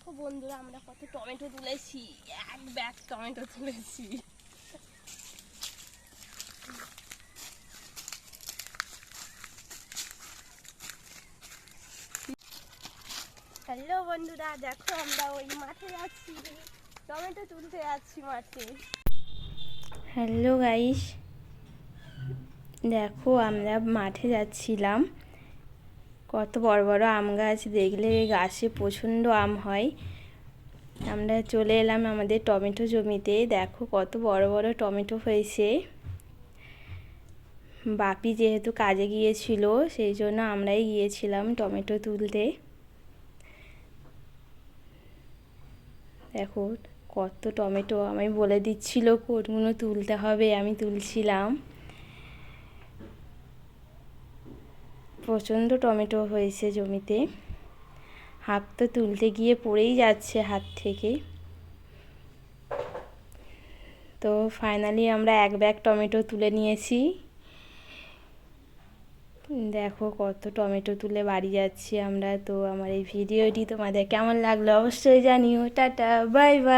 দেখো বন্ধুরা, আমরা কত টমেটো তুলেছি। এক ব্যাগ টমেটো তুলেছি। হ্যালো বন্ধুরা, দেখো আমরা ওই মাঠে যাচ্ছি, টমেটো তুলতে যাচ্ছি মাঠে। হ্যালো গাইস, দেখো আমরা মাঠে যাচ্ছিলাম। কত বড় বড় আম গাছ, দেখলে গাছে প্রচণ্ড আম হয়। আমরা চলে এলাম আমাদের টমেটো জমিতে। দেখো কত বড় বড় টমেটো হয়েছে। বাপি যেহেতু কাজে গিয়েছিল, সেই জন্য আমরাই গিয়েছিলাম টমেটো তুলতে। দেখো কত টমেটো, আমি বলে দিচ্ছিল কোনগুলো তুলতে হবে, আমি তুলছিলাম। প্রচণ্ড টমেটো হয়েছে জমিতে। হাত তো তুলতে গিয়ে পড়েই যাচ্ছে হাত থেকে। তো ফাইনালি আমরা এক ব্যাগ টমেটো তুলে নিয়েছি। দেখো কত টমেটো তুলে বাড়ি যাচ্ছি আমরা। তো আমার এই ভিডিওটি তোমাদের কেমন লাগলো অবশ্যই জানিও। Tata, bye bye.